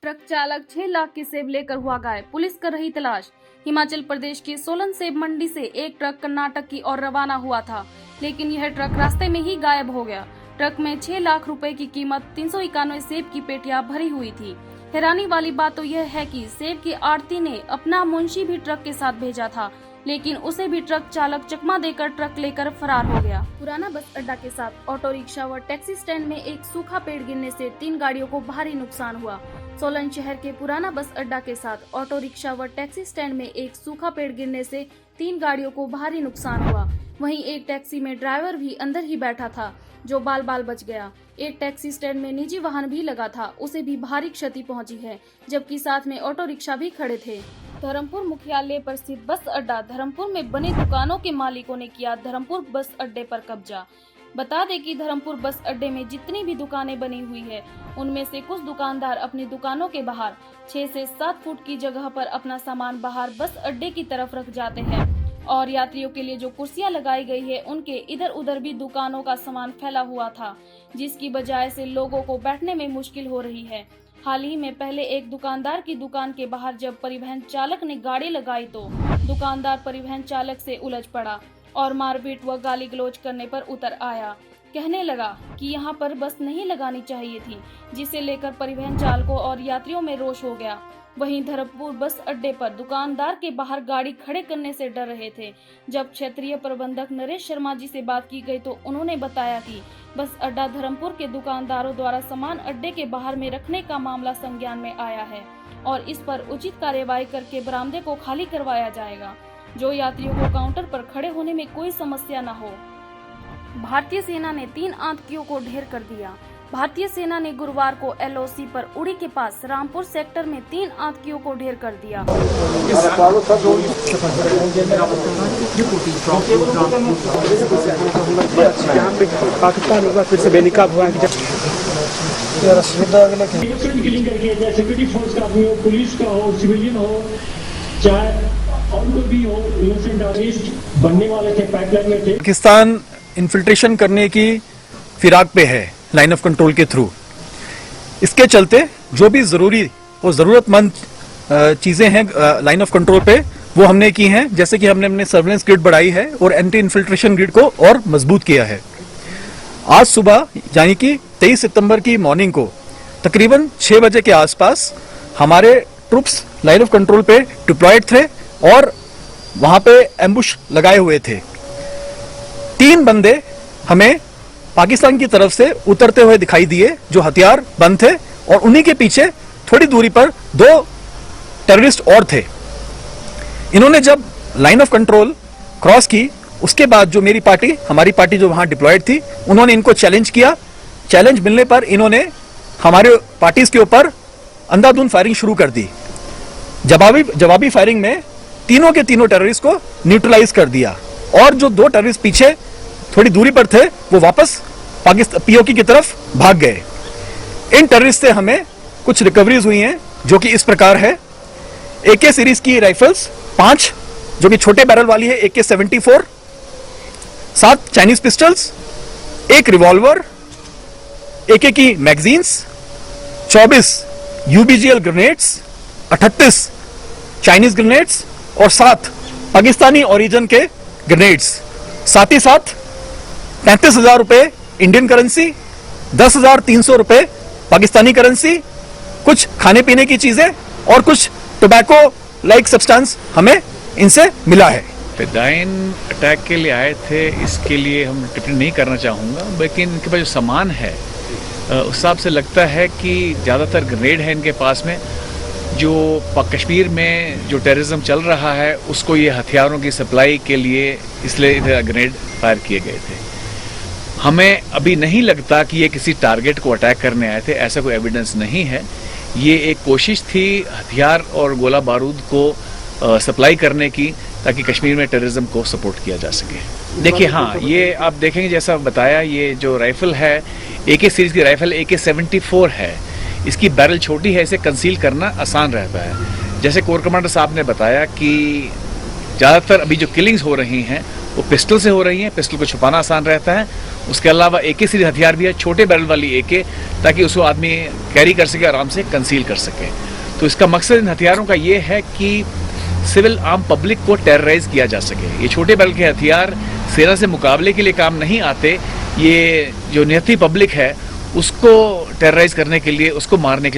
Truck चालक 6 लाख की सेब लेकर हुआ गायब, पुलिस कर रही तलाश। हिमाचल प्रदेश की सोलन सेब मंडी से एक ट्रक कर्नाटक की ओर रवाना हुआ था, लेकिन यह ट्रक रास्ते में ही गायब हो गया। ट्रक में 6 लाख रुपए की कीमत 391 सेब की पेटियां भरी हुई थी। हैरानी वाली बात तो यह है कि सेब की आढ़ती ने अपना मुंशी भी ट्रक के साथ भेजा था, लेकिन उसे भी ट्रक चालक चकमा देकर ट्रक लेकर फरार हो गया। पुराना बस अड्डा के साथ ऑटो रिक्शा व टैक्सी स्टैंड में एक सूखा पेड़ गिरने से 3 गाड़ियों को भारी नुकसान हुआ। सोलन शहर के पुराना बस अड्डा के साथ ऑटो रिक्शा व टैक्सी स्टैंड में एक सूखा पेड़ गिरने से 3 गाड़ियों को भारी नुकसान हुआ। वहीं एक टैक्सी में ड्राइवर भी अंदर ही बैठा था, जो बाल बाल बच गया। एक टैक्सी स्टैंड में निजी वाहन भी लगा था, उसे भी भारी क्षति पहुंची है, जबकि साथ में ऑटो रिक्शा भी खड़े थे। धर्मपुर मुख्यालय पर स्थित बस अड्डा धर्मपुर में बने दुकानों के मालिकों ने किया धर्मपुर बस अड्डे पर कब्जा। बता दें कि धर्मपुर बस अड्डे में जितनी भी दुकानें बनी हुई है, उनमें से कुछ दुकानदार अपनी दुकानों के बाहर 6 से 7 फुट की जगह पर अपना सामान बाहर बस अड्डे की तरफ रख जाते हैं और यात्रियों के लिए जो कुर्सियां लगाई गई है, उनके इधर उधर भी दुकानों का सामान फैला हुआ था, जिसकी वजह से लोगों को बैठने में मुश्किल हो रही है। हाल ही में पहले एक दुकानदार की दुकान के बाहर जब परिवहन चालक ने गाड़ी लगाई तो दुकानदार परिवहन चालक से उलझ पड़ा और मारपीट व गाली गलौज करने पर उतर आया। कहने लगा कि यहाँ पर बस नहीं लगानी चाहिए थी, जिसे लेकर परिवहन चालकों और यात्रियों में रोष हो गया। वहीं धर्मपुर बस अड्डे पर दुकानदार के बाहर गाड़ी खड़े करने से डर रहे थे। जब क्षेत्रीय प्रबंधक नरेश शर्मा जी से बात की गई तो उन्होंने बताया कि बस अड्डा धर्मपुर के दुकानदारों द्वारा सामान अड्डे के बाहर में रखने का मामला संज्ञान में आया है और इस पर उचित कार्यवाही करके बरामदे को खाली करवाया जाएगा, जो यात्रियों को काउंटर पर खड़े होने में कोई समस्या न हो। भारतीय सेना ने 3 आतंकियों को ढेर कर दिया। भारतीय सेना ने गुरुवार को LOC पर उड़ी के पास रामपुर सेक्टर में 3 आतंकियों को ढेर कर दिया। पाकिस्तान एक बार फिर से बेनकाब हुआ है। किलिंग करके चाहे सिक्योरिटी फोर्स का आदमी हो, पुलिस का हो, सिविलियन हो, चाहे और कोई भी हो, इनोसेंट टेररिस्ट बनने वाले थे, पाइपलाइन में थे। पाकिस्तान इन्फिल्ट्रेशन करने की फिराक पे है लाइन ऑफ कंट्रोल के थ्रू। इसके चलते जो भी जरूरी और जरूरतमंद चीजें हैं लाइन ऑफ कंट्रोल पे, वो हमने की हैं। जैसे कि हमने अपने सर्वेलेंस ग्रिड बढ़ाई है और एंटी इन्फिल्ट्रेशन ग्रिड को और मजबूत किया है। आज सुबह यानी कि 23 सितंबर की मॉर्निंग को तकरीबन 6 बजे के आसपास हमारे ट्रूप्स लाइन ऑफ कंट्रोल पे डिप्लॉयड थे और वहां पे एम्बुश लगाए हुए थे। 3 बंदे हमें पाकिस्तान की तरफ से उतरते हुए दिखाई दिए, जो हथियार बंद थे, और उन्हीं के पीछे थोड़ी दूरी पर 2 टेररिस्ट और थे। इन्होंने जब लाइन ऑफ कंट्रोल क्रॉस की, उसके बाद जो हमारी पार्टी जो वहां डिप्लॉयड थी, उन्होंने इनको चैलेंज किया। चैलेंज मिलने पर इन्होंने हमारे पार्टीज के ऊपर अंधाधुंध फायरिंग शुरू कर दी। जवाबी फायरिंग में तीनों के तीनों टेररिस्ट को न्यूट्रलाइज कर दिया और जो 2 टेररिस्ट पीछे थोड़ी दूरी पर थे, वो वापस पाकिस्तान POK की तरफ भाग गए। इन टेररिस्ट से हमें कुछ रिकवरीज हुई हैं, जो कि इस प्रकार है। AK सीरीज की राइफल्स 5, जो कि छोटे बैरल वाली है, AK-74, 7 Chinese pistols, 1 revolver, AK की magazines, 24 UBGL grenades, 38 Chinese grenades और 7 पाकिस्तानी ओरिजिन के ग्रेनेड्स। साथ ही साथ 35,000 रुपए इंडियन करेंसी, 10,300 रुपए पाकिस्तानी करेंसी, कुछ खाने पीने की चीजें और कुछ टोबैको लाइक सब्सटेंस हमें इनसे मिला है। फिदाइन अटैक के लिए आए थे, इसके लिए हम टिप्पणी नहीं करना चाहूँगा, लेकिन इनके पास जो सामान है उस हिसाब से लगता है कि ज़्यादातर ग्रेनेड है इनके पास में। जो कश्मीर में जो टेररिज्म चल रहा है, उसको ये हथियारों की सप्लाई के लिए इसलिए इधर ग्रेनेड फायर किए गए थे। हमें अभी नहीं लगता कि ये किसी टारगेट को अटैक करने आए थे, ऐसा कोई एविडेंस नहीं है। ये एक कोशिश थी हथियार और गोला बारूद को सप्लाई करने की, ताकि कश्मीर में टेररिज्म को सपोर्ट किया जा सके। देखिए, हाँ, ये आप देखेंगे जैसा बताया, ये जो राइफल है AK सीरीज की राइफल AK-74 है। इसकी बैरल छोटी है, इसे कंसील करना आसान रहता है। जैसे कोर कमांडर साहब ने बताया कि ज़्यादातर अभी जो किलिंग्स हो रही हैं वो पिस्टल से हो रही हैं। पिस्टल को छुपाना आसान रहता है। उसके अलावा AK सीरीज हथियार भी है, छोटे बैरल वाली AK, ताकि उसको आदमी कैरी कर सके, आराम से कंसील कर सके। तो इसका मकसद इन हथियारों का ये है कि सिविल आम पब्लिक को टेरराइज किया जा सके। ये छोटे बैरल के हथियार सेना से मुकाबले के लिए काम नहीं आते। ये जो निहत्थी पब्लिक है उसको टेरराइज करने के लिए, उसको मारने के लिए